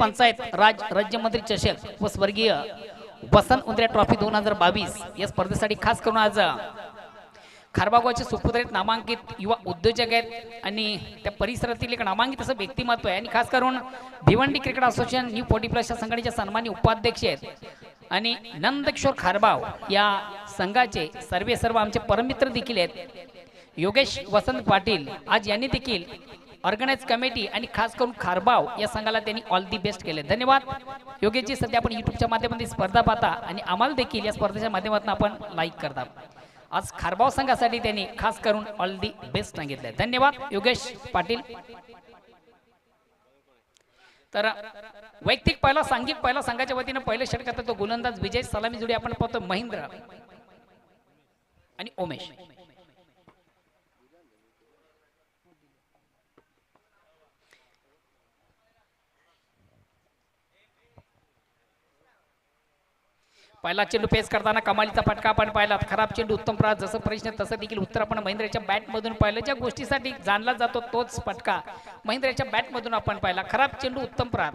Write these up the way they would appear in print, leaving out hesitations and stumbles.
पंचायत राज राज्यमंत्री चषक व स्वर्गीय वसंत उंद्रे ट्रॉफी 2022 या स्पर्धेसाठी खास करून आज खारबागावचे सुपुत्र आहेत, नामांकित युवा उद्योजक आहेत आणि त्या परिसरातील एक नामांकित असं व्यक्तिमत्व आहे आणि खास करून भिवंडी क्रिकेट असोसिएशन न्यू 40+ या संघटनेचे सन्माननीय उपाध्यक्ष आहेत आणि नंदकिशोर खारबाव या संघाचे सर्व आमचे परममित्र देखील आहेत योगेश वसंत पाटील. आज यांनी देखील ऑर्गनाइज कमिटी आणि खास करून खारबाव या संघाला त्यांनी ऑल दी बेस्ट केले. धन्यवाद योगेशजी. सध्या आपण यूट्यूबच्या माध्यमातून स्पर्धा पाहता आणि आम्हाला देखील या स्पर्धेच्या माध्यमातून आपण लाईक करता. आज खारबाव संघासाठी त्यांनी खास करून ऑल दी बेस्ट सांगितले. धन्यवाद योगेश पाटील. तर वैयक्तिक पहिला सांघिक पहिला संघाच्या वतीने पहिले षटकात तो गोलंदाज विजय सलामी जोडी आपण पाहतो महेंद्र आणि उमेश. पहिला चेंडू पेस करताना कमालीचा फटका आपण पाहिला. खराब चेंडू उत्तम प्रहार. जसं प्रश्न तसं देखील उत्तर आपण महेंद्रच्या बॅटमधून पाहिलं. ज्या गोष्टीसाठी जाणला जातो तोच फटका महेंद्रच्या बॅटमधून आपण पाहिला. खराब चेंडू उत्तम प्रहार.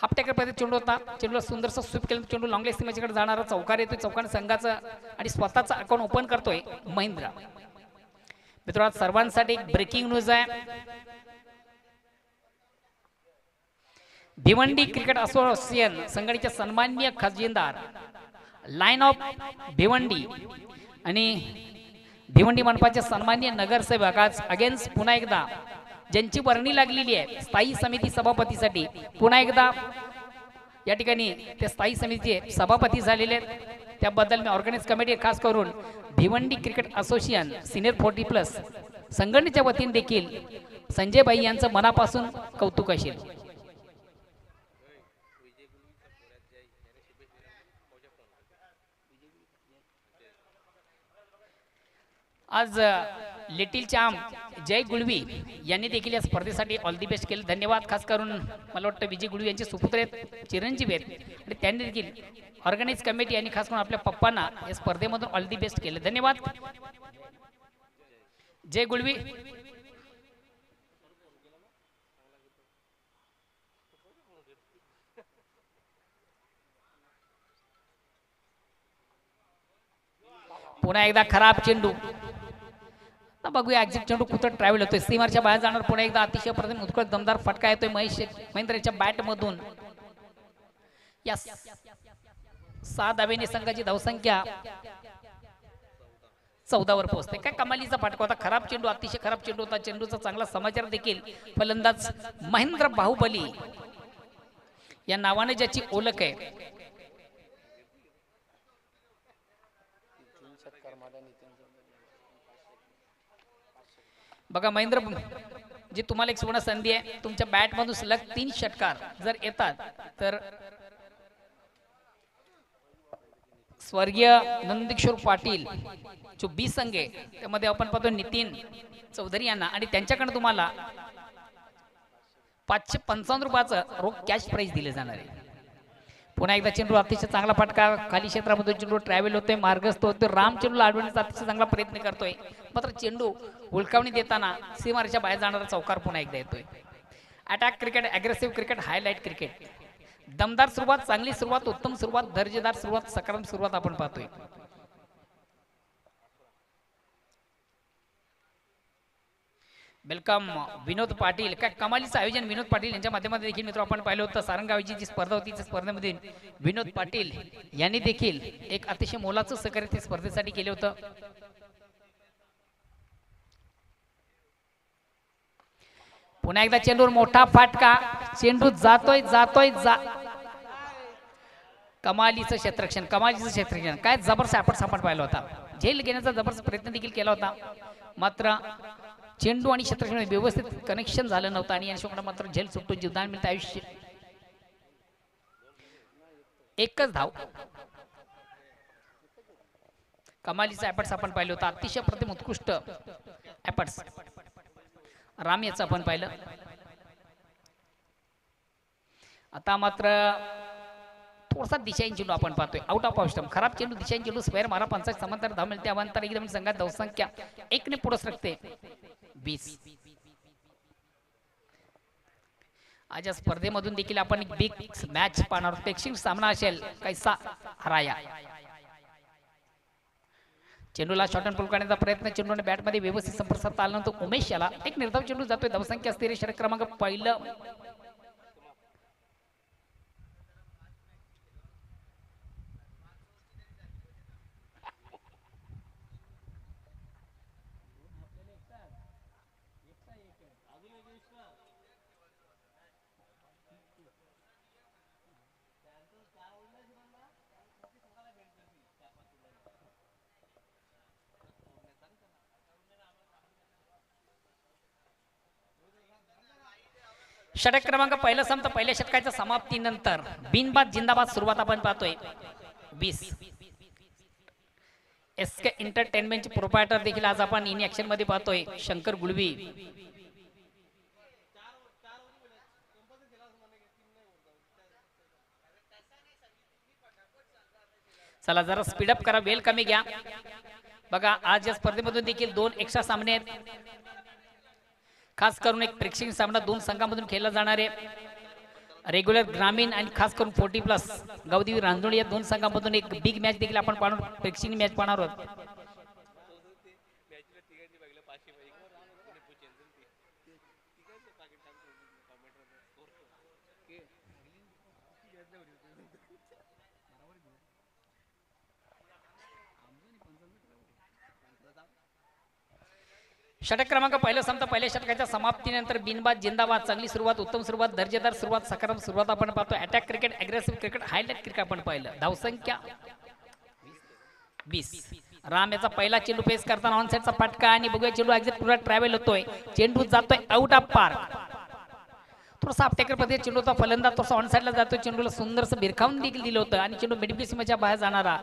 हापटेकरमध्ये चेंडू होता. चेंडूला सुंदरसा स्वीप केला. चेंडू लॉंग लेग सीमेकडे जाणारा चौकार येतोय. चौकार संघाचा आणि स्वतःचा अकाउंट ओपन करतोय महेंद्र. मित्रांनो सर्वांसाठी एक ब्रेकिंग न्यूज आहे. भिवंडी क्रिकेट असोसिएशन संघटनेचे सन्माननीय खजिनदार लाइन ऑफ भिवंडी आणि भिवंडी मनपाचे सन्माननीय नगरसेवक आज अगेन्स्ट पुन्हा एकदा ज्यांची वर्णी लागलेली आहे स्थायी समिती सभापतीसाठी पुन्हा एकदा या ठिकाणी ते स्थायी समितीचे सभापती झालेले आहेत. त्याबद्दल मी ऑर्गनाइज कमिटी खास करून भिवंडी क्रिकेट असोसिएशन सिनियर 40+ संघटनेच्या वतीने देखील संजय भाई यांचं मनापासून कौतुक असेल. आज लिटिल चॅम्प जय गुळवी यांनी देखील या स्पर्धेसाठी ऑल दी बेस्ट केले. धन्यवाद. खास करून मला वाटतं विजय गुळवी यांचे सुपुत्र आहेत चिरंजीव आहेत आणि त्यांनी देखील ऑर्गनाइज कमिटी आणि खास करून आपल्या पप्पांना या स्पर्धेमधून ऑल दी बेस्ट केले. धन्यवाद जय गुळवी. पुन्हा एकदा खराब चेंडू. बघूया एक्झिट चेंडू कुठं ट्रॅव्हल होतोय. सीमारच्या बाहेर जाणार. पुन्हा एकदा अतिशय प्रथम उत्कृष्ट दमदार फटका येतोय महेंद्रच्या बॅट मधून. या 6 धावेने संघाची धावसंख्या 14 वर पोहोचते. काय कमालीचा फटका होता. खराब चेंडू अतिशय खराब चेंडू होता. चेंडूचा चांगला समाचार देखील फलंदाज महेंद्र बाहुबली या नावाने ज्याची ओळख आहे बघा महेंद्र जी तुम्हाला एक सुवर्ण संधी आहे. तुमच्या बॅट मधून सलग 3 षटकार जर येतात तर स्वर्गीय नंदकिशोर पाटील जो बी संघ आहे त्यामध्ये आपण पाहतो नितीन चौधरी यांना आणि त्यांच्याकडे तुम्हाला 555 रुपयाचं रोख कॅश प्राइज दिले जाणार आहे. पुन्हा एकदा चेंडू अतिशय चांगला फटका. खाली क्षेत्रामधून चेंडू ट्रॅव्हल होतोय. मार्गस्थ होतोय. राम चेंडूला अडवण्याचा अतिशय चांगला प्रयत्न करतोय. मात्र चेंडू हुलकावणी देताना सीमारेच्या बाहेर जाणारा चौकार पुन्हा एकदा येतोय. Attack cricket, aggressive cricket, highlight cricket. दमदार सुरुवात, चांगली सुरुवात, उत्तम सुरुवात, दर्जेदार सुरुवात, सकारात्मक सुरुवात आपण पाहतोय. वेलकम विनोद पाटील. काय कमालीचं आयोजन विनोद पाटील यांच्या माध्यमातून देखील मित्र आपण पाहिलं होतं. सारंगावीची जी स्पर्धा होती त्या स्पर्धेमध्ये विनोद पाटील यांनी देखील एक अतिशय मोलाचं सहकार्य त्या स्पर्धेसाठी केले होतं. पुन्हा एकदा चेंडूवर मोठा फाटका. चेंडू जातोय कमालीचं क्षेत्ररक्षण, कमालीचं क्षेत्ररक्षण. काय जबरदस्त आपण पाहिला होता. झेल घेण्याचा जबरदस्त प्रयत्न देखील केला होता. मात्र चेंडू आणि क्षेत्ररक्षण व्यवस्थित कनेक्शन झालं नव्हतं आणि या मात्र झेल सुटून जीवदान मिळतं. आयुष्य एकच धाव. कमालीचा एफर्ट्स आपण पाहिलं होतं. अतिशय प्रथम उत्कृष्ट एफर्ट्स राम याचं आपण पाहिलं. आता मात्र थोडासा दिशाहीन चेंडू आपण पाहतोय. Out off stump. खराब चेंडू, दिशाहीन चेंडू, स्क्वेअर मारा. 55 समांतर धाव मिळते. अवांतर एकदम संघात धावसंख्या 1 ने पुढे सरकते 20. आज या स्पर्धेमधून देखील आपण एक बिग मॅच पाहणार आहोत. प्रेक्षणीय सामना असेल कैसा हराया. चेंडूला शॉर्ट अँड पुल करण्याचा प्रयत्न, चेंडूने बॅटमध्ये व्यवस्थित संपर्क साधता आल्यानंतर उमेश याला एक निर्धाव चेंडू जातोय. धावसंख्या असलेले षटक क्रमांक पहिलं. षटक क्रमांक पहिलं संपतं. पहिल्या षटकाच्या समाप्तीनंतर बिनबाद जिंदाबाद सुरुवात आपण पाहतोय. 20 एसके एंटरटेनमेंटचे प्रोप्रायटर देखील आज आपण इन ऍक्शन मध्ये पाहतोय. शंकर गुळवी. चला जरा स्पीडअप करा, वेळ कमी घ्या. बघा आज या स्पर्धेमधून देखील 2 एक्स्ट्रा सामने आहेत. खास करून एक प्रेक्षणीय सामना 2 संघांमधून खेळला जाणार आहे. रेग्युलर ग्रामीण आणि खास करून 40+ गावदेवी रांजोळी या 2 संघांमधून एक बिग मॅच देखील आपण पाहणार, प्रेक्षणीय मॅच पाहणार आहोत. षटक क्रमांक पहिलं संपतं. पहिल्या षटकाच्या समाप्तीनंतर बिनबाद जिंदाबाद. चांगली सुरुवात, उत्तम सुरुवात, दर्जेदार सुरुवात, सकारात्मक सुरुवात आपण पाहतो. Attack cricket, aggressive cricket, highlight cricket आपण पाहिलं. धावसंख्या 20. राम याचा पहिला चेंडू फेस करताना ऑन साइडचा फटका आणि बघूया चेंडू एक्झिट पुरा ट्रॅव्हल होतोय. चेंडू जातोय आउट ऑफ पार्क. थोडासा अपटेकर पद्धती चेंडू होता. फलंदाज थोडासा ऑन साइडला जातोय. चेंडूला सुंदरसं भिरकावून देखील दिलं होतं आणि चेंडू मिडविकेट सीमेच्या बाहेर जाणारा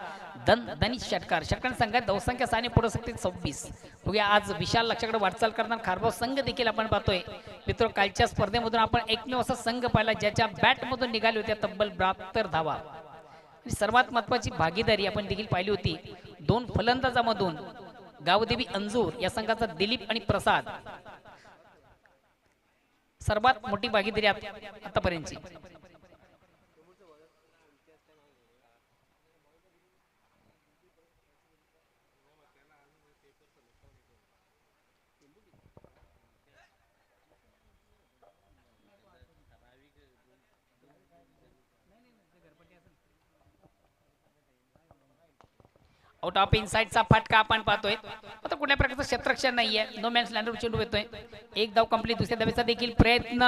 दनिश षटकार. षटकार संघात धावसंख्या 6 पुढे सकते 26. बघूया आज विशाल लक्षाकडे वाटचाल करताना खारबाव संघ देखील आपण पाहतोय. मित्र कालच्या स्पर्धेमधून आपण एकमेव असा संघ पाहिला ज्याच्या बॅटमधून निघाले होते तब्बल 72 धावा. आणि सर्वात महत्वाची भागीदारी आपण देखील पाहिली होती 2 फलंदाजामधून. गावदेवी अंजूर या संघाचा दिलीप आणि प्रसाद. सर्वात मोठी भागीदारी आतापर्यंतची. आउट ऑफ इनसाइडचा फटका आपण पाहतोय. आता कुठल्या प्रकारचं क्षेत्ररक्षण नाहीये. नो मॅन्स लँडवर चेंडू येतोय. एक धाव कंप्लीट. दुसऱ्या धावेचा देखील प्रयत्न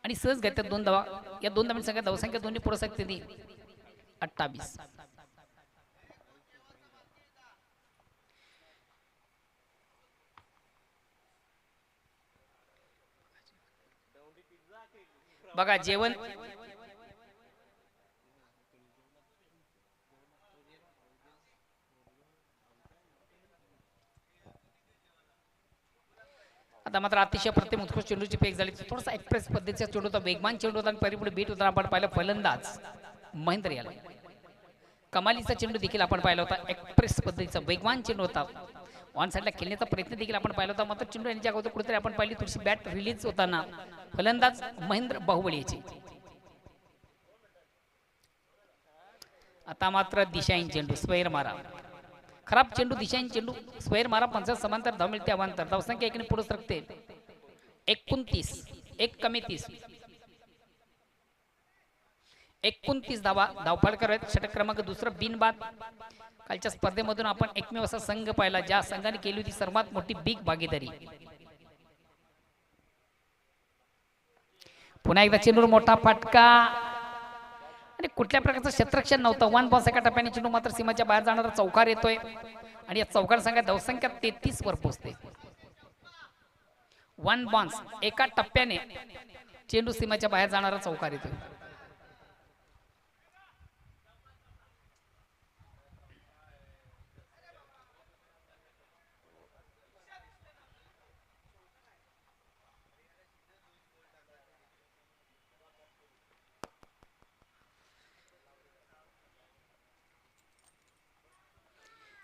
आणि सहज घेतात 2 धावा. या 2 धावांची संख्या धावसंख्या दोन्ही पुढे सकते 28. बघा जेवण आता मात्र अतिशय प्रतिम उत्कृष्ट चेंडूची फेक झाली. थोडासा एक्सप्रेस पद्धतीचा चेंडू होता. वेगवान चेंडू होता आणि परिपुढे बीट होता. आपण पाहिलं फलंदाज महेंद्र याला. कमालीचा चेंडू देखील आपण पाहिला होता. एक्सप्रेस पद्धतीचा वेगवान चेंडू होता. ऑन साइडला खेळण्याचा प्रयत्न देखील आपण पाहिला होता. मात्र चेंडू यांच्या अगोदर कुठेतरी आपण पाहिली थोडीशी बॅट रिलीज होताना फलंदाज महेंद्र बाहुबली याची. आता मात्र दिशाहीन चेंडू स्क्वेअर मारा. खराब चेंडू दिशाहीन चेंडू स्क्वेअर मारा. 50 समांतर धाव मिळते. अवांतर धावसंख्या एकीने पुढे सरकते 29. 1 कमी 30. 29 धावा धावफलक आहेत. षटक क्रमांक दुसरं बिनबाद. कालच्या स्पर्धेमधून आपण एकमेव असा संघ पाहिला ज्या संघाने केली होती सर्वात मोठी बिग भागीदारी. पुन्हा एकदा चेंडूवर मोठा फटका आणि कुठल्या प्रकारचं क्षेत्ररक्षण नव्हतं. 1 बॉन्स एका टप्प्याने चेंडू मात्र सीमाच्या बाहेर जाणारा चौकार येतोय आणि या चौकार संख्या धावसंख्या 33 वर पोहोचते. 1 बॉन्स एका टप्प्याने चेंडू सीमाच्या बाहेर जाणारा चौकार येतोय.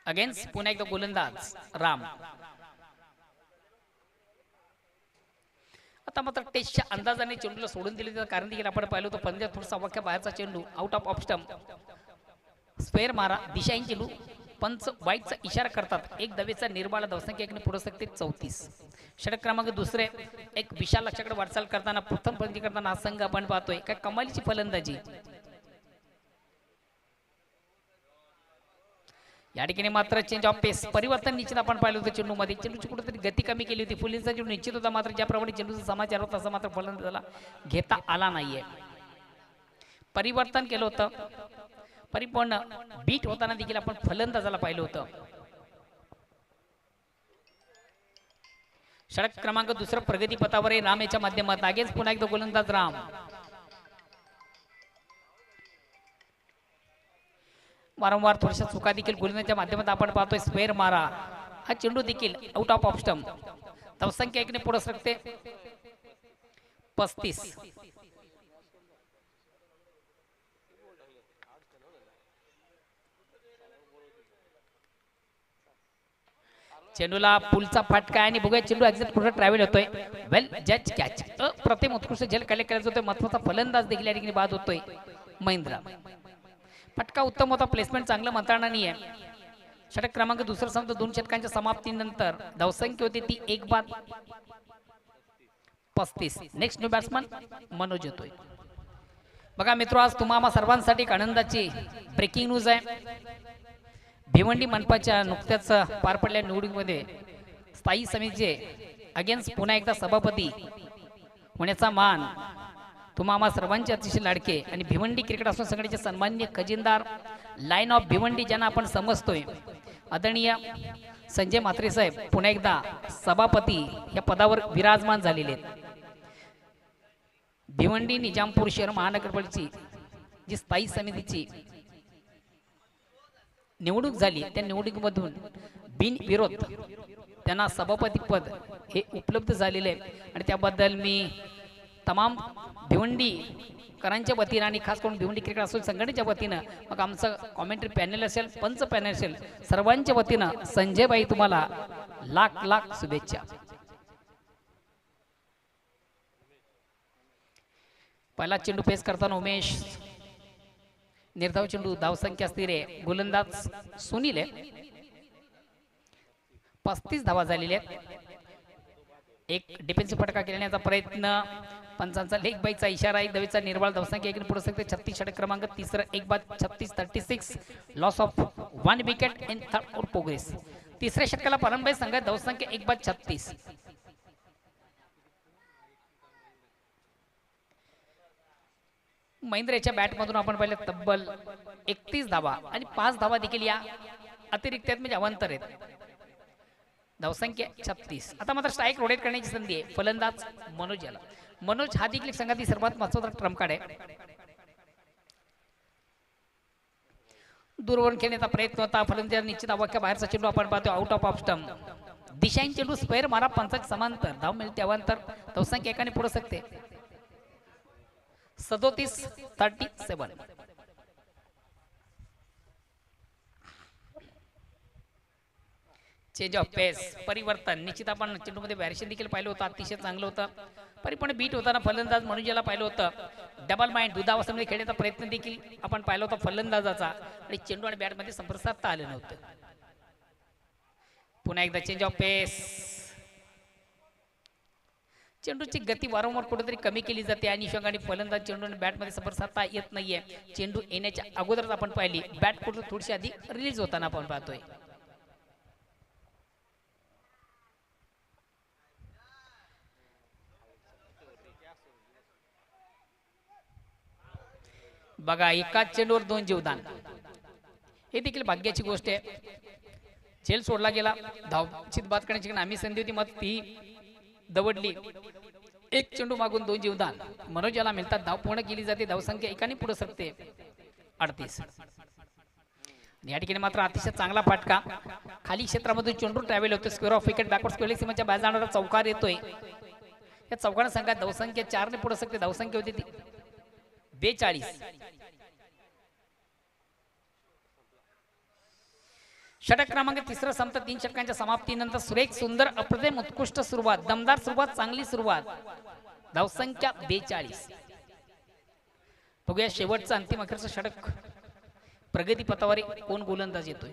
अगेन्स्ट पुन्हा एकदा गोलंदाज राम. आता मात्र टेस्टच्या अंदाजाने चेंडूला सोडून दिले त्याचं कारण देखील आपण पाहिलं होतं. पंजा थोडासा अवख्या बाहेरचा चेंडू आउट ऑफ स्टंप. स्क्वेअर मारा दिशाहीन चेंडू. पंच वाईटचा इशारा करतात. एक दवेचा निर्बाळ धावसंख्या एकने पुढे सकते 34. षटक क्रमांक दुसरे एक विशाल लक्ष्याकडे वाटचाल करताना प्रथम फलंदाजी करताना हा संघ आपण पाहतोय काय कमालीची फलंदाजी. या ठिकाणी मात्र चेंज ऑफ पेस परिवर्तन निश्चित आपण पाहिलं होतं चेंडूमध्ये. चेंडूची कुठेतरी गती कमी केली होती. फुलींचा चेंडू निश्चित होता मात्र ज्याप्रमाणे चेंडूचा समाचार होता तसा मात्र फलंदाजाला घेता आला नाहीये. परिवर्तन केलं होतं. परिपूर्ण बीट होताना देखील आपण फलंदाजाला पाहिलं होतं. षटक क्रमांक दुसरा प्रगती पथावर आहे राम याच्या माध्यमात. अगेन्स्ट पुन्हा एकदा गोलंदाज राम. वारंवार थोड्याशा चुका देखील गोलंदाजाच्या माध्यमात आपण पाहतोय. स्क्वेअर मारा हा चेंडू देखील आउट ऑफ स्टंप. धावसंख्या एकने पुढे सरकते 35. चेंडूला पुलचा फटका आणि बघूया चेंडू एक्झॅक्ट पुढे ट्रॅव्हल होतोय. वेल जज कॅच. अप्रतिम उत्कृष्ट झेल कलेक्ट करायचा होतोय. महत्वाचा फलंदाज देखील या ठिकाणी बाद होतोय महेंद्र. फटका उत्तम होता. प्लेसमेंट चांगलं म्हणताना नाही आहे. षटक क्रमांक दुसरा संपतो. 2 षटकांच्या समाप्तीनंतर धावसंख्या होती ती 1 बाद 35. नेक्स्ट न्यू बॅट्समन मनोज येतोय. बघा मित्र आज तुम्हा सर्वांसाठी एक आनंदाची ब्रेकिंग न्यूज आहे. भिवंडी मनपाच्या नुकत्याच पार पडलेल्या निवडणुकीमध्ये स्थायी समितीचे अगेन्स्ट पुन्हा एकदा सभापती होण्याचा मान तुम्हा सर्वांचे अतिशय लाडके आणि भिवंडी क्रिकेट संघटनेचे सन्माननीय खजिनदार लाईन ऑफ भिवंडी ज्यांना आपण समजतोय आदरणीय संजय म्हात्रे साहेब पुन्हा एकदा सभापती या पदावर विराजमान झालेले आहेत. भिवंडी निजामपूर शहर महानगरपालिकेची जी स्थायी समितीची निवडणूक झाली त्या निवडणुकीमधून बिनविरोध त्यांना सभापती पद हे उपलब्ध झालेले आहे आणि त्याबद्दल मी तमाम भिवंडीकरांच्या वतीनं आणि खास करून भिवंडी क्रिकेट असोसिएशन संघटनेच्या वतीनं मग आमचं कॉमेंट्री पॅनल असेल पंच पॅनल असेल सर्वांच्या वतीनं संजयबाई तुम्हाला लाख लाख शुभेच्छा. पहिला चेंडू फेस करताना उमेश निर्धाव चेंडू धावसंख्या स्थिर आहे. गोलंदाज सुनील आहे. 35 धावा झालेल्या आहेत. एक डिफेन्सिव्ह फटका केल्याचा प्रयत्न पंचांचा लेग बाईचा इशारा. एक दवेचा निर्वाळ धावसंख्या एक पुढे सकते 36. षटक क्रमांक तिसरा 1 बाद 36 loss of 1 wicket in third out progress. तिसऱ्या षटकाला प्रारंभ संघात धावसंख्या 1 बाद 36. महेंद्र याच्या बॅटमधून आपण पाहिलं तब्बल 31 धावा आणि 5 धावा देखील या अतिरिक्त म्हणजे अवांतर आहेत. धावसंख्या 36. आता मात्र स्ट्राईक रोटेट करण्याची संधी आहे. फलंदाज मनोज याला. मनोज हा देखील संघातील सर्वात महत्त्वाचा ट्रम्प कार्ड आहे. दूरवरून खेळण्याचा प्रयत्न होता. फलंदाज निश्चित अवाक्या बाहेरचा चेंडू आपण पाहतो आउट ऑफ स्टंप. दिशाहीन चेंडू स्क्वेअर मारा पंचांच्या समांतर धाव मिळते अवांतर. धावसंख्या एकाने पुढे सकते 37. चेंज ऑफ पेस परिवर्तन निश्चित आपण चेंडूमध्ये व्हॅरिएशन देखील पाहिलं होतं. अतिशय चांगलं होतं. परिपूर्ण बीट होताना फलंदाज मनोजला पाहिलं होतं. डबल माइंड दुधावस्थेमध्ये खेळण्याचा प्रयत्न देखील आपण पाहिला होता फलंदाजाचा आणि चेंडू आणि बॅटमध्ये संपर्क साधता आले नव्हतं. पुन्हा एकदा चेंज ऑफ पेस. चेंडूची गती वारंवार कुठेतरी कमी केली जाते आणि शंगाने फलंदाज चेंडू आणि बॅटमध्ये संपर्क साधता येत नाहीये. चेंडू येण्याच्या अगोदरच आपण पाहिली बॅट कुठे थोडीशी आधी रिलीज होताना आपण पाहतोय. बघा एकाच चेंडूवर 2 जीवदान हे देखील भाग्याची गोष्ट आहे. झेल सोडला गेला. धावचित बाद करण्याची आम्ही संधी होती मग ती दवडली. एक चेंडू मागून 2 जीवदान मनोज याला मिळतात. धाव पूर्ण केली जाते. धावसंख्या एकाने पुढे सरकते 38. या ठिकाणी मात्र अतिशय चांगला फटका खाली क्षेत्रामधून चेंडू ट्रॅव्हल होतो. Square of wicket backward square सीमाच्या बाहेर जाणारा चौकार येतोय. या चौकाने संघात धावसंख्या 4 ने पुढे सकते. धावसंख्या होती ती 42. षटक क्रमांक तिसरा संपत 3 षटकांच्या समाप्तीनंतर सुरेख सुंदर अप्रतिम उत्कृष्ट सुरुवात दमदार सुरुवात चांगली सुरुवात धावसंख्या 42. बघूया शेवटचा अंतिम अखेरचा षटक प्रगती पथावर कोण गोलंदाज येतोय.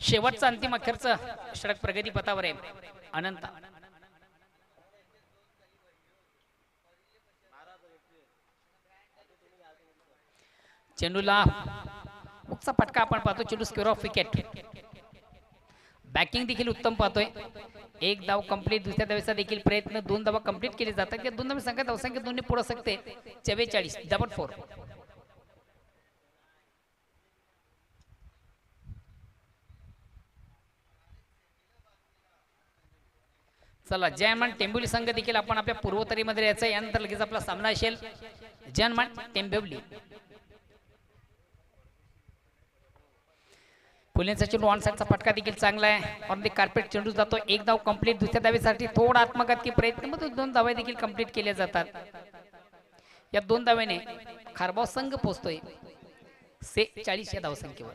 शेवटचा अंतिम अखेरचा षटक प्रगती पथावर आहे. अनंत चेंडूला हुकचा फटका आपण पाहतो. चेंडू स्क्वेअर ऑफ विकेट. बॅकिंग देखील उत्तम पाहतोय. एक धाव कंप्लीट. दुसऱ्या धावेचा देखील प्रयत्न. 2 धावा कंप्लीट केले जातात. या 2 धावे संख्या धावसंख्या दोन्ही पुढे सकते 44 डबल 4. चला जयमान टेंबिवली संघ देखील आपण आपल्या पूर्वोत्तरीमध्ये यायचं. यानंतर लगेच आपला सामना असेल जयमान टेंबिवली. पुलेचा चेंडू ऑन साइडचा फटका देखील चांगला आहे. ऑन द कार्पेट चेंडू जातो. एक धाव कंप्लीट. दुसऱ्या धावेसाठी थोडा आत्मघातकी प्रयत्न मधून 2 धावा देखील कंप्लीट केल्या जातात. या 2 धावेने खारबाव संघ पोहोचतोय 46 या धावसंख्येवर.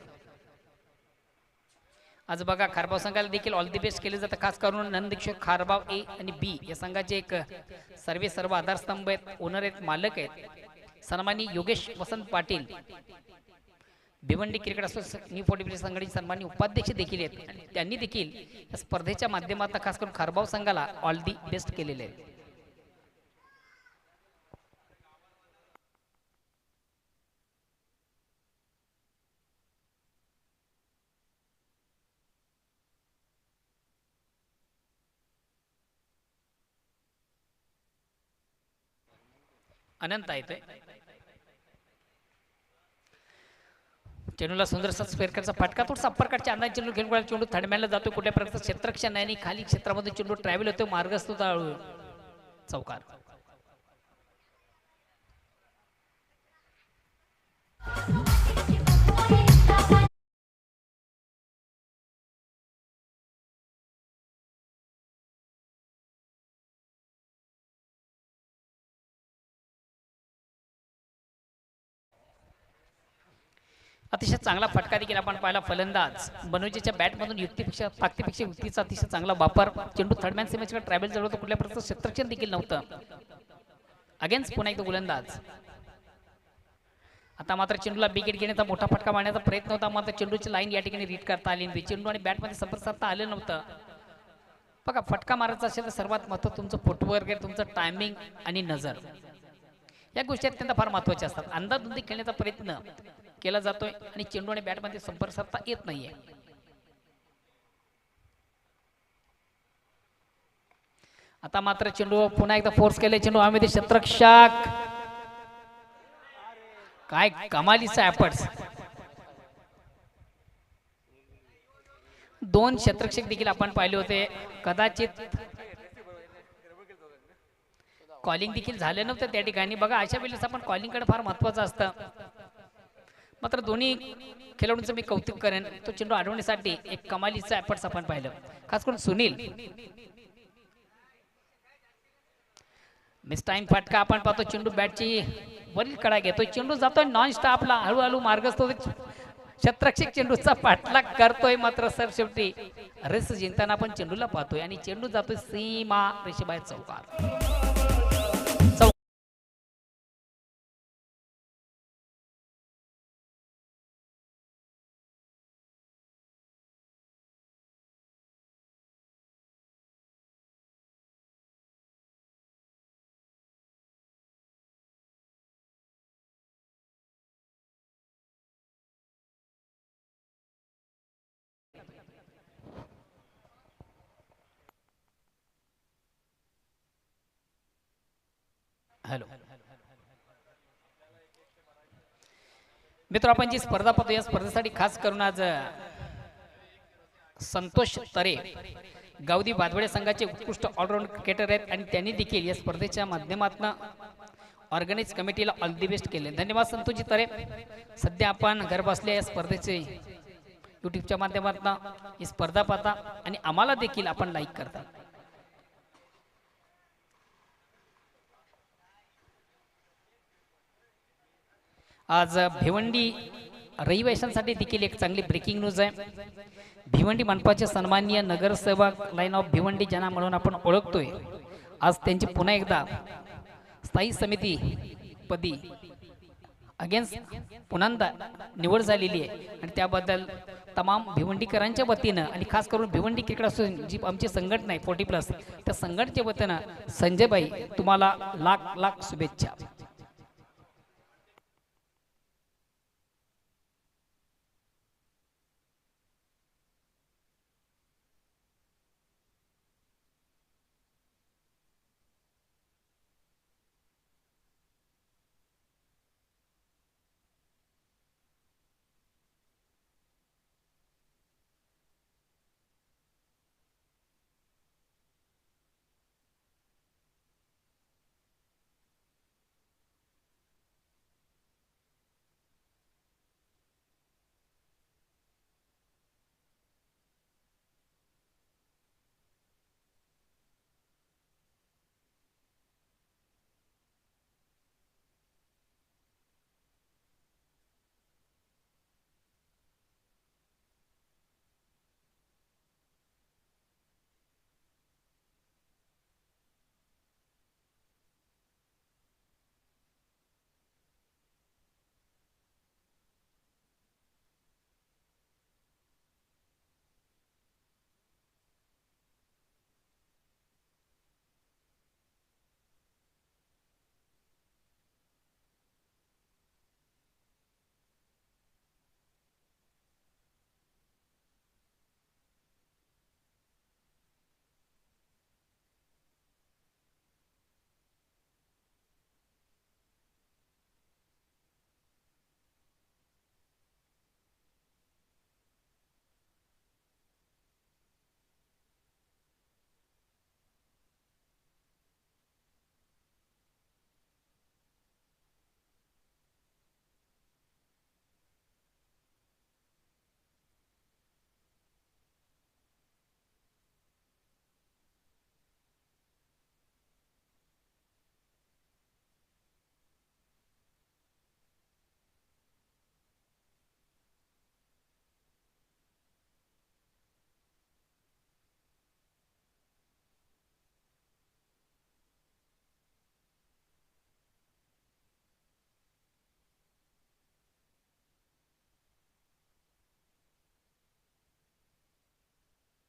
आज बघा खारबाव संघाला देखील ऑल दी बेस्ट केले जातं. खास करून नंदकिशोर खारबाव ए आणि बी या संघाचे एक सर्व आधारस्तंभ आहेत. ओनर आहेत, मालक आहेत. सन्मानी Yogesh Vasant Patil Bhiwandi cricket association new 40 संघटनेचे सन्मानी उपाध्यक्ष देखील आहेत. त्यांनी देखील या स्पर्धेच्या माध्यमातून खास करून खारबाव संघाला ऑल दी बेस्ट केलेले आहे. अनंत येतोय. चेंडूला सुंदरसा स्क्वेअरचा फटका. थोडासा अप्परकटच्या अंदाज चेंडू घेऊन चेंडू थर्डमॅनला जातो. कुठल्या प्रकारचं क्षेत्ररक्षण नाही आणि खाली क्षेत्रामध्ये चेंडू ट्रॅव्हल होतो. मार्गस्थ चौकार. अतिशय चांगला फटका देखील आपण पाहिला. फलंदाज बनोजीच्या बॅटमधून युक्तीपेक्षा ताकदीपेक्षा युक्तीचा अतिशय चांगला वापर. चेंडू थर्डमॅन सीमेच्या ट्रॅव्हल जवळ होतो. कुठल्या प्रकारचं क्षेत्ररक्षण देखील नव्हतं. अगेन्स्ट पुन्हा एकदा गोलंदाज. आता मात्र चेंडूला विकेट घेण्याचा मोठा फटका मारण्याचा प्रयत्न होता. मात्र चेंडूची लाईन या ठिकाणी रीड करता आली नाही. चेंडू आणि बॅटमध्ये संपर्क साधता आलं नव्हतं. बघा फटका मारायचा असेल तर सर्वात महत्त्व तुमचं फुटवर्क आहे, तुमचं टायमिंग आणि नजर. या गोष्टी अत्यंत फार महत्त्वाच्या असतात. अंदाधुंदी खेळण्याचा प्रयत्न केला जातोय आणि चेंडू आणि बॅटमध्ये संपर्क साधता येत नाहीये. आता मात्र चेंडू पुन्हा एकदा फोर्स केले. चेंडू हवेमध्ये क्षेत्ररक्षक. काय कमालीचा एफर्ट्स. 2 क्षेत्ररक्षक देखील आपण पाहिले होते. कदाचित कॉलिंग देखील झाले नव्हतं त्या ठिकाणी. बघा अशा वेळेस आपण कॉलिंगकडे फार महत्त्वाचं असतं. मात्र दोन्ही खेळाडूंचं मी कौतुक करेन. तो चेंडू अडवण्यासाठी एक कमालीचा एफर्ट्स आपण पाहिलं. खास करून सुनील. मिस टाइम फटका आपण पाहतो. चेंडू बॅटची वरील कडा घेतोय. चेंडू जातोय नॉन स्टॉपला. हळूहळू मार्गस्थ क्षेत्ररक्षक चेंडूचा पाठलाग करतोय. मात्र सर शेवटी रेस जिंकताना आपण चेंडूला पाहतोय आणि चेंडू जातोय सीमा रेषेबाहेर चौकार. हॅलो मित्र आपण जी स्पर्धा पाहतो या स्पर्धेसाठी खास करून आज संतोष तरे गावदी बादवडे संघाचे उत्कृष्ट ऑलराऊंड क्रिकेटर आहेत आणि त्यांनी देखील या स्पर्धेच्या माध्यमातून ऑर्गनाइज कमिटीला ऑल दी बेस्ट केले. धन्यवाद संतोषजी तरे. सध्या आपण घर बसल्या या स्पर्धेचे यूट्यूबच्या माध्यमातून ही स्पर्धा पाहता आणि आम्हाला देखील आपण लाईक करता. आज भिवंडी रहिवाशांसाठी देखील एक चांगली ब्रेकिंग न्यूज आहे. भिवंडी मनपाचे सन्माननीय नगरसेवक लाईन ऑफ भिवंडी ज्यांना म्हणून आपण ओळखतोय, आज त्यांची पुन्हा एकदा स्थायी समिती पदी अगेन्स्ट पुन्हा निवड झालेली आहे आणि त्याबद्दल तमाम भिवंडीकरांच्या वतीनं आणि खास करून भिवंडी क्रिकेट असोसिएशन जी आमची संघटना आहे 40+ त्या संघटनेच्या वतीनं संजयभाई तुम्हाला लाख लाख शुभेच्छा.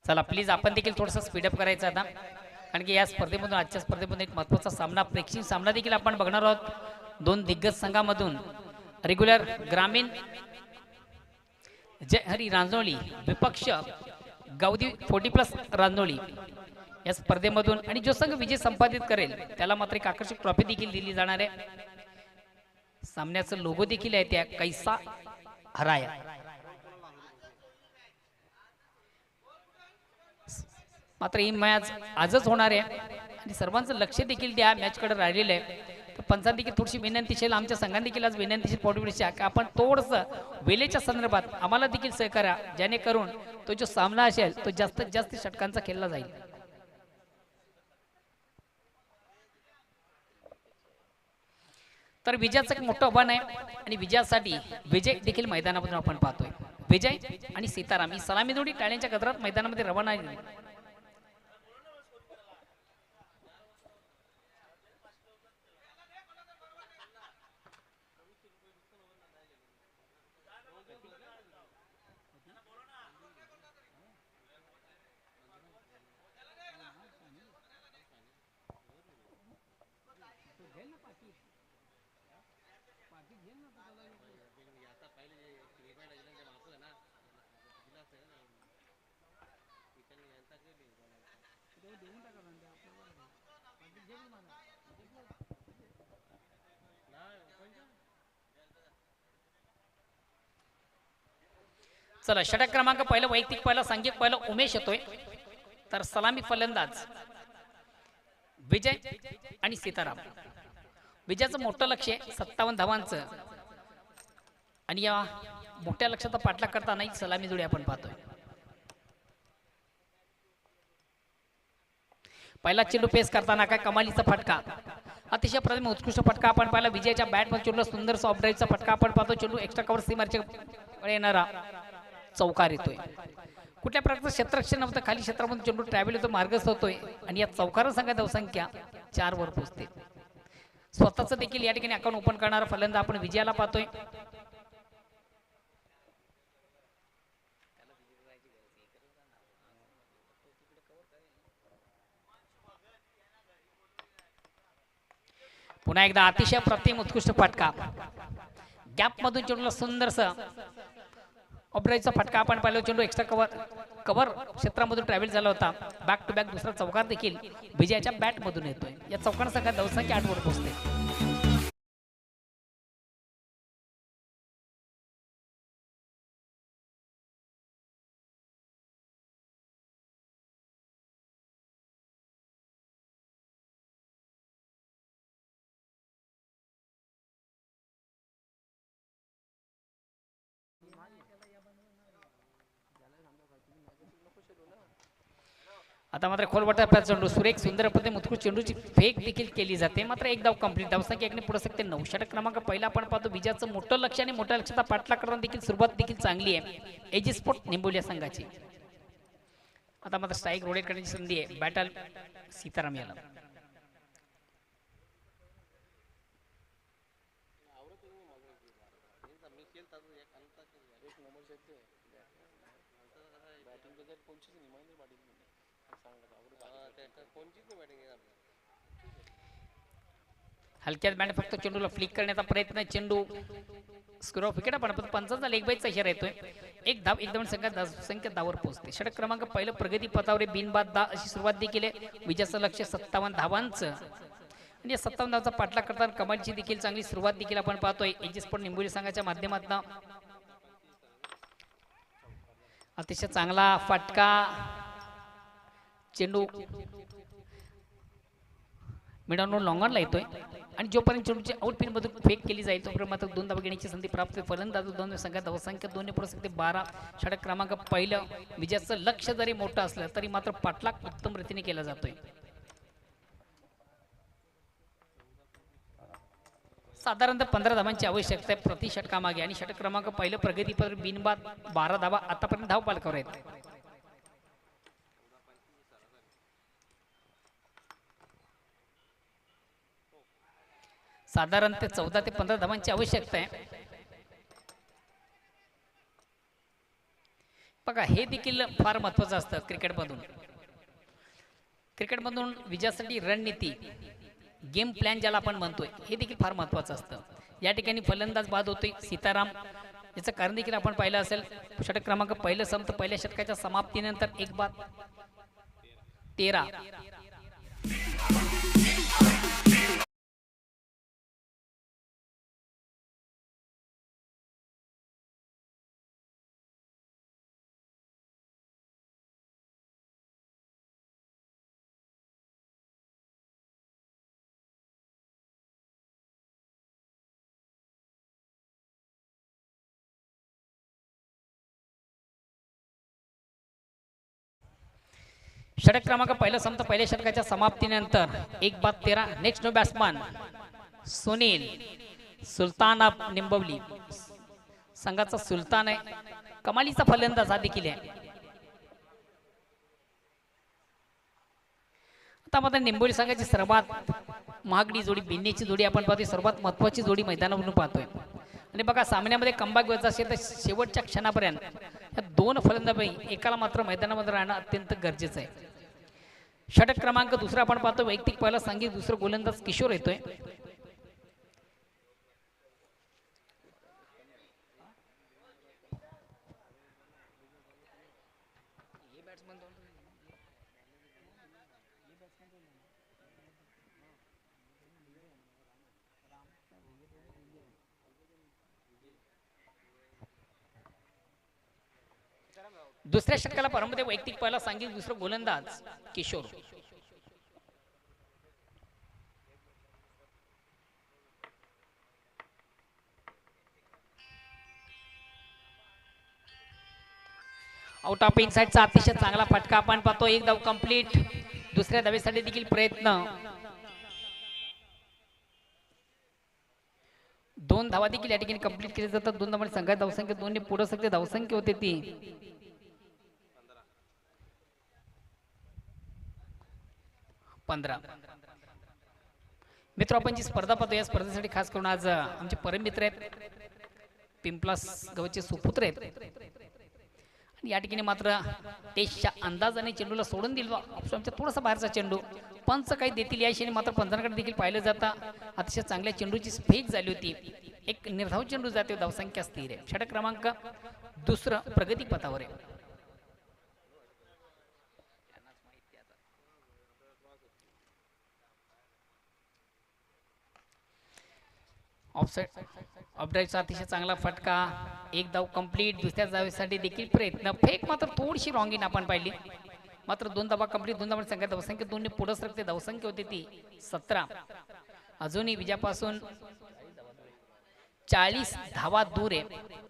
चला प्लीज आपण देखील थोडंसं स्पीडअप करायचं आता, कारण की या स्पर्धेमधून आजच्या स्पर्धेमधून एक महत्त्वाचा सामना प्रेक्षणीय सामना देखील आपण बघणार आहोत. दोन दिग्गज संघामधून रेग्युलर ग्रामीण जय हरी रांजोळी विपक्ष गावदी 40+ रांजोळी या स्पर्धेमधून आणि जो संघ विजय संपादित करेल त्याला मात्र एक आकर्षक ट्रॉफी देखील दिली जाणार आहे. सामन्याचं लोगो देखील आहे त्या कैसा हराया. मात्र ही मॅच आजच होणार आहे आणि सर्वांचं लक्ष देखील त्या मॅचकडे राहिलेलं आहे. तर पंचांनी देखील थोडीशी विनंती असेल, आमच्या संघाने देखील आज विनंती असेल पॉडकास्टची की आपण थोडंसं वेळेच्या संदर्भात आम्हाला देखील सहकार्य, जेणेकरून तो जो सामना असेल तो जास्तीत जास्त षटकांचा खेळला जाईल. तर विजयाचं एक मोठं आव्हान आहे आणि विजयासाठी विजय देखील मैदानामधून आपण पाहतोय. विजय आणि सीताराम ही सलामी जोडी टाळ्यांच्या गजरात मैदानामध्ये रवाना आहे. चला षटक क्रमांक पहिलं वैयक्तिक पहिलं सांघिक पहिलं उमेश येतोय. तर सलामी फलंदाज विजय आणि सीताराम. विजयाचं मोठं लक्ष आहे 57 धावांचं आणि या मोठ्या लक्षाचा पाठलाग करताना एक सलामी जोडी आपण पाहतोय. पहिला चेंडू पेस करताना काय कमालीचा फटका, अतिशय प्रथम उत्कृष्ट फटका आपण पाहिला. विजयाच्या बॅटमध्ये चेंडू सुंदर सॉफ्ट ड्राईव्हचा फटका आपण पाहतो. चेंडू एक्स्ट्रा कव्हर सीमारच्या येणारा चौकार येतोय. कुठल्या प्रकारचं क्षेत्ररक्षण नव्हतं, खाली क्षेत्रामध्ये चेंडू ट्रॅव्हल होतो, मार्गस्थ होतोय आणि या चौकार संघात धावसंख्या 4 वर पोहोचते. स्वतःच देखील या ठिकाणी अकाउंट ओपन करणारा फलंदाज आपण विजयाला पाहतोय. पुन्हा एकदा अतिशय प्रतिम उत्कृष्ट फटका, गॅप मधून चेंडूला सुंदरसा ऑपरेटचा फटका आपण पाहिला. चेंडू एक्स्ट्रा कव्हर क्षेत्रामधून ट्रॅव्हल झाला होता. बॅक टू बॅक दुसरा चौकार देखील विजयाच्या बॅट मधून येतोय. या चौकार संघात धावसंख्या 8 वर पोहोचते. आता मात्र खोलवटा चेंडू सुरेख सुंदर प्रतिम उत्कृष्ट चेंडूची फेक देखील केली जाते. मात्र एक धाव कंप्लीट. धावसंख्या एकने पुढे सकते 9. षटक क्रमांक पहिला आपण पाहतो. विजयाचं मोठं लक्ष आणि मोठ्या लक्षाचा पाठलाग करताना देखील सुरुवात देखील चांगली आहे एजी स्पोर्ट निंबोली संघाची. आता मात्र स्ट्राईक रोटेट करण्याची संधी आहे बॅटल सीताराम याला. हलक्यात बॅट फक्त चेंडूला फ्लिक करण्याचा प्रयत्न. चेंडू स्क्रू ऑफ विकेट आपण पंचांचा लेग बाईचा इशारा येतोय. एक धाव एकदम संख्या 10 वर पोहोचते. षटक क्रमांक पहिलं प्रगती पथावर बिनबाद 10 अशी सुरुवात देखील आहे. विजयाचं लक्ष 57 धावांचं आणि 57 धावांचा पाठलाग करताना कमालची देखील चांगली सुरुवात देखील आपण पाहतोय एजी स्पोर्ट निंबोली संघाच्या माध्यमातून. अतिशय चांगला फटका, चेंडू मिडॉन लॉंगॉनला येतोय आणि जोपर्यंत चेंडूची आउटपिन मधून फेक केली जाईल तोपर्यंत मात्र 2 धावा घेण्याची संधी प्राप्त. फलंदाज 2 संघात धावसंख्या 2 ने पुढे सकते 12. षटक क्रमांक पहिलं विजयाचं लक्ष जरी मोठं असलं तरी मात्र पाठलाग उत्तम रीतीने केला जातोय. साधारणतः 15 धावांची आवश्यकता आहे प्रति षटकामागे आणि षटक क्रमांक पहिलं प्रगतीपत्र बिनबाद 12 धावा आतापर्यंत धाव पालकावर आहेत. साधारणतः 14 ते 15 धावांची आवश्यकता आहे. बघा हे देखील फार महत्वाचं असतं क्रिकेटमधून. क्रिकेटमधून विजयासाठी रणनीती गेम प्लॅन ज्याला आपण म्हणतोय हे देखील फार महत्वाचं असतं. या ठिकाणी फलंदाज बाद होतोय सीताराम. याचं कारण देखील आपण पाहिलं असेल. षटक क्रमांक पहिलं संपतं. पहिल्या षटकाच्या समाप्तीनंतर 1 बाद 13. षटक क्रमांक पहिलं संपतं. पहिल्या षटकाच्या समाप्तीनंतर 1 बाद 13. Next no batsman Sunil Sultan of Nimbavali संघाचा सुलतान आहे. कमालीचा फलंदाज हा देखील आहे. आता मात्र निंबोली संघाची सर्वात महागडी जोडी बिन्नीची जोडी आपण पाहतोय. सर्वात महत्वाची जोडी मैदानावरून पाहतोय आणि बघा सामन्यामध्ये कमबॅक व्हायचं असेल तर शेवटच्या क्षणापर्यंत या 2 फलंदाजांपैकी एकाला मात्र मैदानामध्ये राहणं अत्यंत गरजेचं आहे. षटक क्रमांक दुसरा आपण पाहतो. वैयक्तिक पहिला संघी दुसरा गोलंदाज किशोर येतोय. दुसऱ्या षटकाला प्रारंभामध्ये वैयक्तिक पहिला सांघिक दुसरं गोलंदाज किशोर. आउट ऑफ इनसाइडचा अतिशय चांगला फटका आपण पाहतो. एक धाव कंप्लीट. दुसऱ्या धावेसाठी देखील प्रयत्न. 2 धावा देखील या ठिकाणी कंप्लीट केले जातात. 2 धावांनी संघात धावसंख्या 2 ने पुढे सकते धावसंख्या होते ती 15. मित्र आपण जी स्पर्धा पाहतो या स्पर्धेसाठी खास करून आज आमचे परम मित्र आहेत पिंपलास गावचे सुपुत्र आहेत. या ठिकाणी मात्र टेस्टच्या अंदाजाने चेंडूला सोडून दिलं. ऑप्शनच्या थोडासा बाहेरचा चेंडू पंच काही देतील या क्षणी मात्र पंचांकडे देखील पाहिलं जातं. अतिशय चांगल्या चेंडूची फेक झाली होती. एक निर्धाव चेंडू जाते. धावसंख्या स्थिर आहे. षटक क्रमांक दुसरं प्रगती पथावर आहे. ऑफसाइडचा अतिशय चांगला फटका. एक धाव कंप्लीट. दुसऱ्या धावेसाठी देखील प्रयत्न. फेक मात्र थोडीशी रॉंगिन आपण पाहिली. मात्र 2 धावा कंप्लीट. 2 धावांची संख्या धावसंख्या 2 ने पुढे सरकते धावसंख्या होती ती 17. अजूनही विजयापासून 40 धावा दूर आहे.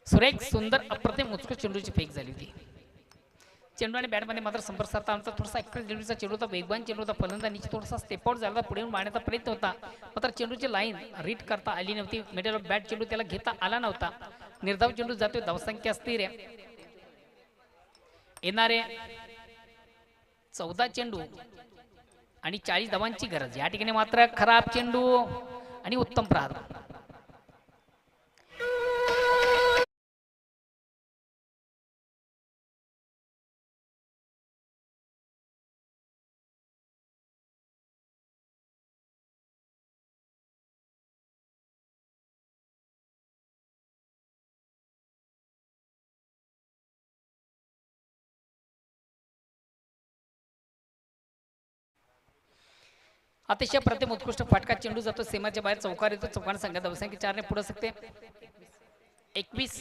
सुरेख सुंदर अप्रतिम उत्कृष्ट चेंडूची फेक झाली होती. चेंडू आणि बॅटमध्ये मात्र संपर्क साधता आमचा थोडासा एक्सप्रेस चेंडूचा चेंडू होता. वेगवान चेंडू होता. फलंदाजीचा थोडासा स्टेप आउट झाला. पुढे मारण्याचा प्रयत्न होता. मात्र चेंडूची लाईन रीड करता आली नव्हती. मिडल ऑफ बॅट चेंडू त्याला घेता आला नव्हता. निर्धाव चेंडू जातोय. धावसंख्या स्थिर आहे. येणारे 14 चेंडू आणि 40 धावांची गरज. या ठिकाणी मात्र खराब चेंडू आणि उत्तम प्रहार. अतिशय प्रतिम उत्कृष्ट फटका चेंडू जातो सीमाच्या बाहेर. चौकार येतो. चौकार संघात धावसंख्या 4 ने पुढे सकते 21.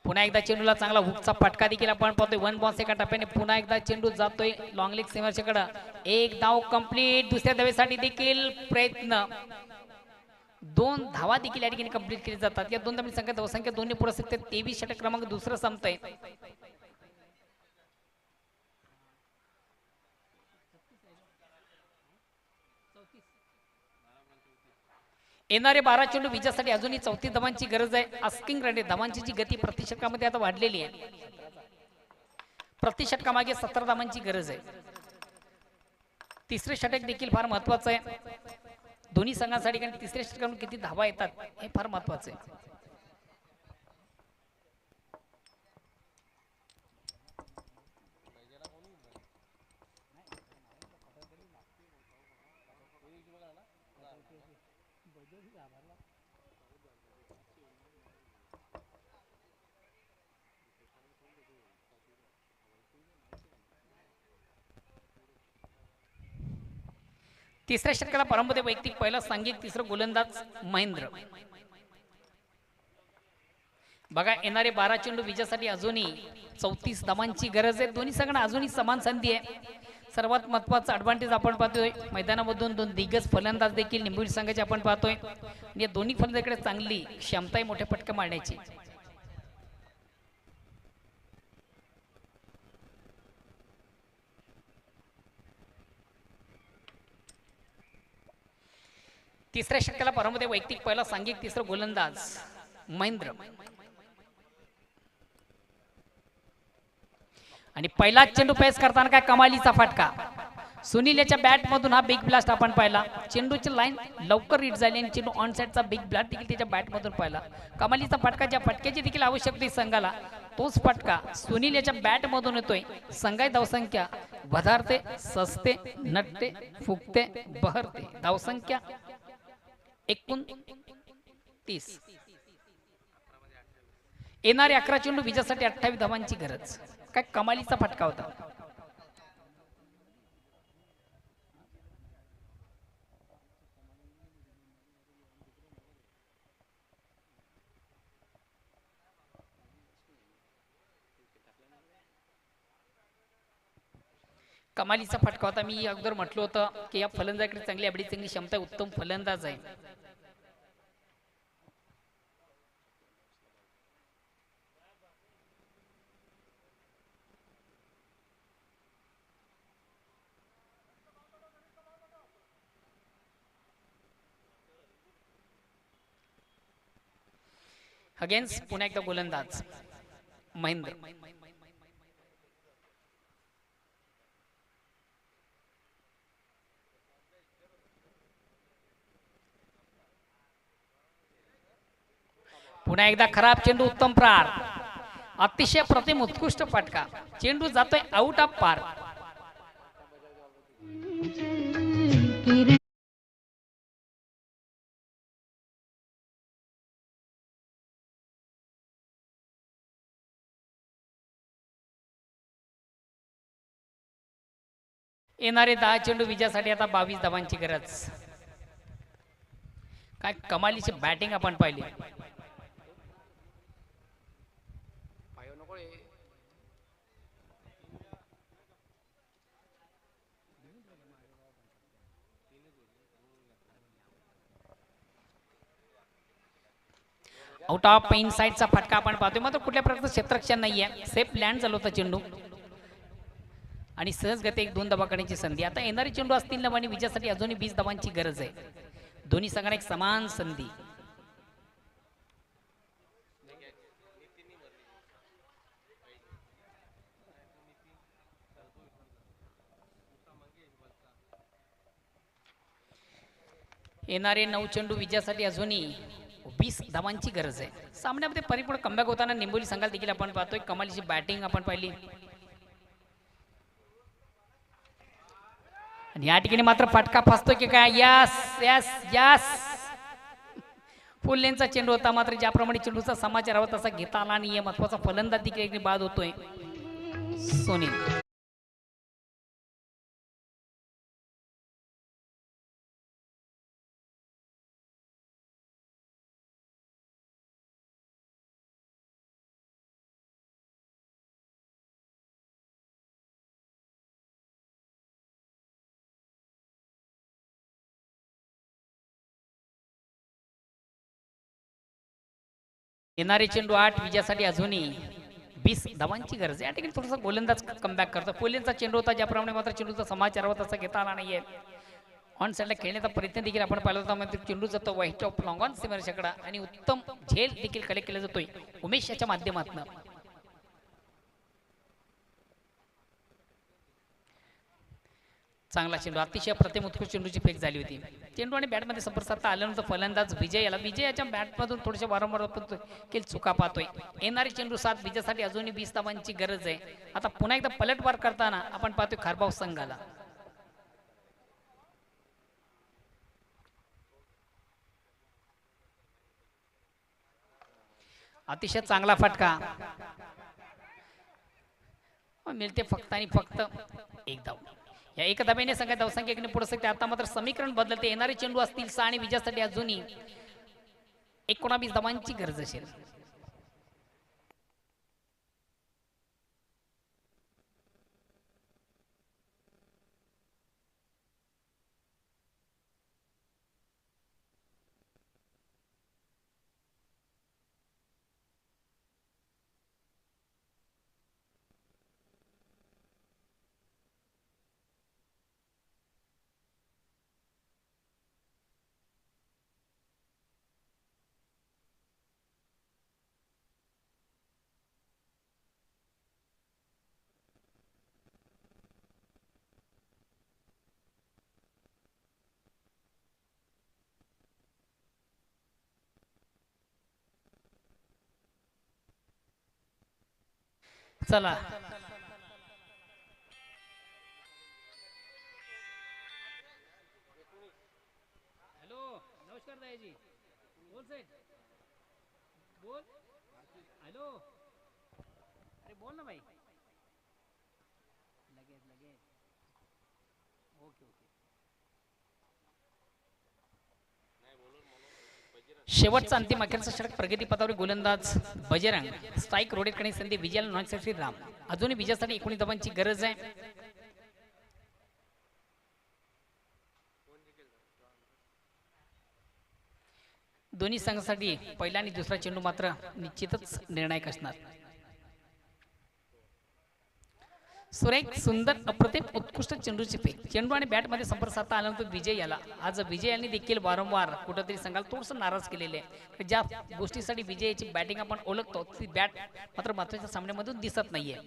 पुन्हा एकदा चेंडूला चांगला हुकचा फटका देखील आपण पाहतोय. 1 बॉन्स एका टप्प्याने पुन्हा एकदा चेंडू जातोय लॉंग लेग सीमाच्या कडे. एक धाव कंप्लीट. दुसऱ्या धावेसाठी देखील प्रयत्न. 2 धावा देखील या ठिकाणी कंप्लीट केली जातात. या 2 धावांची संख्या धावसंख्या 2 ने पुढे सकते 23. षटक क्रमांक दुसरं संपतंय. येणारे 12 चेंडू विजयासाठी अजूनही 34 धावांची गरज आहे. आस्किंग रन धावांची जी गती प्रति षटकामध्ये आता वाढलेली आहे. प्रति षटकामागे 17 धावांची गरज आहे. तिसरे षटक देखील फार महत्वाचं आहे दोन्ही संघांसाठी. कारण तिसऱ्या षटकातून किती धावा येतात हे फार महत्वाचं आहे. तिसऱ्या षटकाला प्रारंभामध्ये वैयक्तिक पहिला सांघिक तिसरं गोलंदाज महेंद्र. बघा येणारे 12 चेंडू विजयासाठी अजूनही 34 धावांची गरज आहे. दोन्ही संघांना अजूनही समान संधी आहे. सर्वात महत्त्वाचा ॲडव्हान्टेज आपण पाहतोय मैदानामधून 2 दिग्गज फलंदाज देखील निंबोली संघाचे आपण पाहतोय. या दोन्ही फलंदाजांकडे चांगली क्षमता आहे मोठे फटके मारण्याची. तिसऱ्या षटकाला प्रारंभामध्ये वैयक्तिक पहिला सांघिक तिसरं गोलंदाज महेंद्र. आणि पहिला चेंडू पेस करताना काय कमालीचा फटका. सुनील याच्या बॅट मधून हा बिग ब्लास्ट आपण पाहिला. चेंडूची लाईन लवकर रीड झाली आणि चेंडू ऑन साइडचा बिग ब्लास्ट देखील त्याच्या बॅट मधून पाहिला. कमालीचा फटका. ज्या फटक्याची देखील आवश्यकता संघाला तोच फटका सुनील याच्या बॅट मधून येतोय. संघाची धावसंख्या वधारते, सस्ते, नटते, फुगते, बहरते. धावसंख्या 29. येणारे 11 चेंडू विजयासाठी 28 धावांची गरज. काय कमालीचा फटका होता. कमालीचा फटका होता. मी अगोदर म्हटलं होतं की या फलंदाजाकडे चांगली अबडी चांगली क्षमता आहे, उत्तम फलंदाज आहे. अगेन्स्ट पुन्हा एकदा गोलंदाज महेंद्र. पुन्हा एकदा खराब चेंडू, उत्तम प्रहार, अतिशय प्रतिम उत्कृष्ट फटका. चेंडू जातोय आउट ऑफ पार. येणारे 10 चेंडू विजयासाठी आता 22 धावांची गरज. काय कमालीची बॅटिंग आपण पाहिली. आउट ऑफ इन साइडचा फटका आपण पाहतोय, मात्र कुठल्या प्रकारचं क्षेत्ररक्षण नाहीये. सेफ लँड झालं होतं चेंडू आणि सहज गती 1-2 धावा करण्याची संधी. आता येणारे चेंडू असतील ना आणि विजयासाठी अजूनही 20 धावांची गरज आहे. दोन्ही संघांना एक समान संधी. येणारे 9 चेंडू विजयासाठी अजूनही 20 धावांची गरज आहे. सामन्यामध्ये परिपूर्ण कमबॅक होताना निंबोली संघाला देखील आपण पाहतोय. कमालीची बॅटिंग आपण पाहिली आणि या ठिकाणी मात्र फटका फसतोय की काय. यस यस यस, फुल लेनचा चेंडू होता, मात्र ज्याप्रमाणे चेंडूचा समाचार हवा तसा घेता आला आणि महत्वाचा फलंदाज देखील बाद होतोय सुनील. येणारे चेंडू 8 विजयासाठी अजूनही 20 धावांची गरज आहे. या ठिकाणी थोडासा गोलंदाज कमबॅक करतो. पोलेंचा चेंडू होता, ज्याप्रमाणे मात्र चेंडूचा समाचार होता तसा घेता आला नाहीये. ऑन साईडला खेळण्याचा प्रयत्न देखील आपण पाहिला होता, मात्र चेंडू जातो व्हाईट ऑफ लॉंग ऑन सीमारेषेकडे आणि उत्तम झेल देखील कलेक्ट केला जातोय उमेश याच्या माध्यमातून. चांगला चेंडू, अतिशय प्रतिम उत्कृष्ट चेंडूची फेक झाली होती. चेंडू आणि बॅटमध्ये संपर्क साधता आल्यानंतर फलंदाज विजय याला विजयाच्या बॅटमधून थोडेसे वारंवार केली चुका पाहतोय. येणारी चेंडू 7 विजयासाठी अजूनही 20 धावांची गरज आहे. आता पुन्हा एकदा पलटवार करताना आपण पाहतोय खारबाव संघाला. अतिशय चांगला फटका मिळते फक्त आणि फक्त 1 धाव. या 1 धाब्याने संघात धावसंख्या एकने पुढे सकते. आता मात्र समीकरण बदलते. येणारे चेंडू असतील 6 आणि विजयासाठी अजूनही 19 धावांची गरज असेल. चला हॅलो, नमस्कार दादाजी. बोल साहेब, बोल. हॅलो, अरे बोल ना भाई. लगेच लगेच. Okay okay. शेवटचा अंतिम अखेरचा षटक प्रगती पथावर गोलंदाज बजरंग. स्ट्राईक रोडेट करण्याची संधी विजयाला नॉन श्रीराम. अजूनही विजयासाठी 19 धावांची गरज आहे. दोन्ही संघासाठी पहिला आणि दुसरा चेंडू मात्र निश्चितच निर्णायक असणार. सुरेख सुंदर अप्रतिम उत्कृष्ट चेंडूची फेक. चेंडू आणि बॅट मध्ये संपर्क साधता आल्यानंतर विजय याला आज विजय यांनी देखील वारंवार कुठेतरी संघाला थोडंसं नाराज केलेले आहे. ज्या गोष्टीसाठी विजयाची बॅटिंग आपण ओळखतो ती बॅट मात्र महत्वाच्या सामन्यामधून दिसत नाहीये.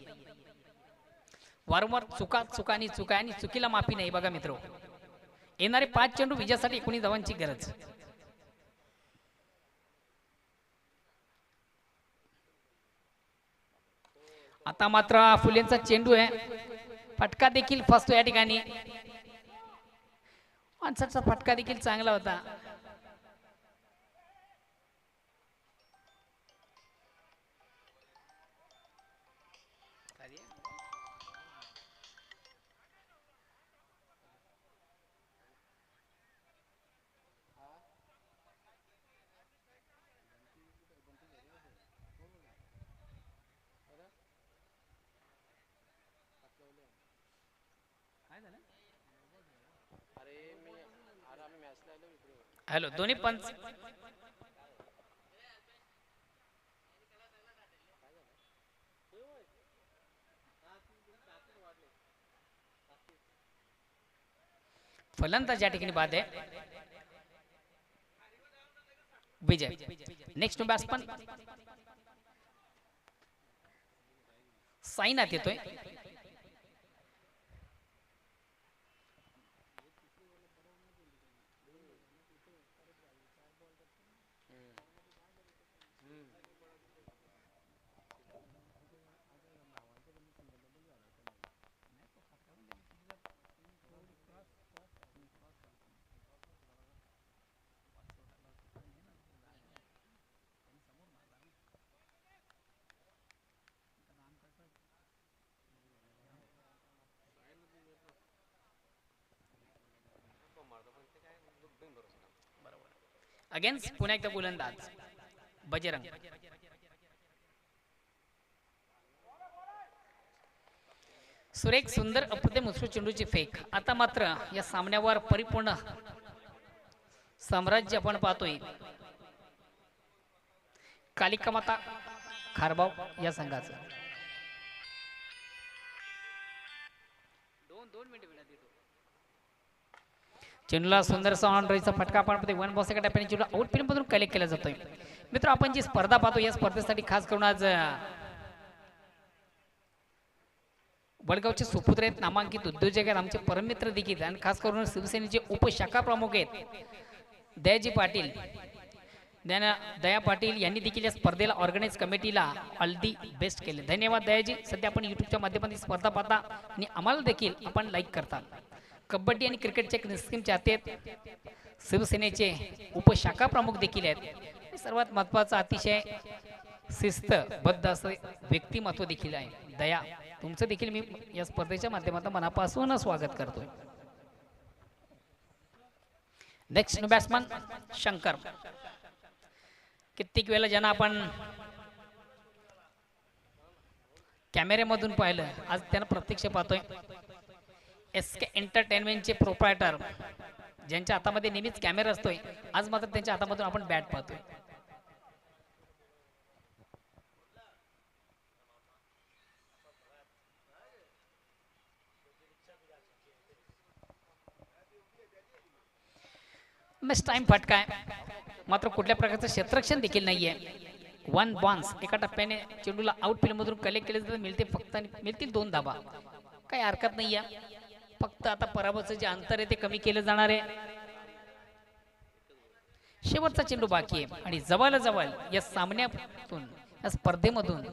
वारंवार चुका चुका आणि चुका आणि चुकीला माफी नाही. बघा मित्र, येणारे 5 चेंडू विजयासाठी 19 धावांची गरज. आता मात्र फुलेंचा चेंडू आहे, फटका देखील फसतो या ठिकाणी. माणसाचा फटका देखील चांगला होता. हॅलो, दोन्ही पंच फलंदाज या ठिकाणी बाद आहे. विजय. नेक्स्ट बॅट्समन साईनाथ येतोय. अगेन्स्ट पुन्हा एकदा गोलंदाज बजरंग. सुरेख सुंदर अप्रतिम उत्कृष्ट चेंडूची फेक. आता मात्र या सामन्यावर परिपूर्ण साम्राज्य आपण पाहतोय. कालिका माता खारबाव या संघाचं. चेंडूला सुंदरसा ऑन रईचा फटका आपण वन बॉस एका टप्प्याने चेंडू आउट फील्ड मधून कलेक्ट केला जातोय. मित्र, आपण जी स्पर्धा पाहतो या स्पर्धेसाठी खास करून आज वडगावचे सुपुत्र आहेत, नामांकित उद्योजक आहेत, आमचे परममित्र देखील, आणि खास करून शिवसेनेचे उपशाखा प्रमुख आहेत दयाजी पाटील, दया पाटील यांनी देखील या स्पर्धेला ऑर्गनाइज कमिटीला ऑल दी बेस्ट केले. धन्यवाद दयाजी. सध्या आपण युट्यूबच्या माध्यमातून स्पर्धा पाहता आणि आम्हाला देखील आपण लाईक करता. कबड्डी आणि क्रिकेटचे निस्कीम चाहते शिवसेनेचे उपशाखा प्रमुख देखील आहेत. सर्वात महत्त्वाचा अतिशय शिस्तबद्ध असं व्यक्तिमत्व देखील आहे. दया, तुमचं देखील मी या स्पर्धेच्या माध्यमातून मनापासून स्वागत करतोय. Next batsman Shankar. कित्येक वेळेला ज्यांना आपण कॅमेऱ्यामधून पाहिलं, आज त्यांना प्रत्यक्ष पाहतोय. SK एंटरटेनमेंटचे प्रोप्रायटर, ज्यांच्या हातामध्ये नेहमीच कॅमेरा असतोय, आज मात्र त्यांच्या हातामधून आपण बॅट पाहतोय. नेक्स्ट टाइम फटका आहे, मात्र कुठल्या प्रकारचं क्षेत्ररक्षण देखील नाहीये. 1 बॉन्स एका टप्प्याने चेंडूला आउटफील्ड मधून कलेक्ट केले तर मिळते फक्त, मिळतील 2 धाबा. काही हरकत नाहीये. फक्त आता पराभवाचं जे अंतर आहे ते कमी केलं जाणार आहे. शेवटचा चेंडू बाकी आहे आणि जवळ या सामन्यातून, या स्पर्धेमधून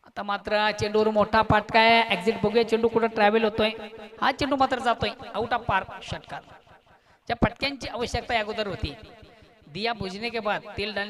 आता मात्र चेंडूवर मोठा फटका आहे. एक्झिट बघूया चेंडू कुठं ट्रॅव्हल होतोय. हा चेंडू मात्र जातोय आउट ऑफ पार्क, षटकार. ज्या फटक्यांची आवश्यकता अगोदर होती, दिया बुझने के बाद तेल डालने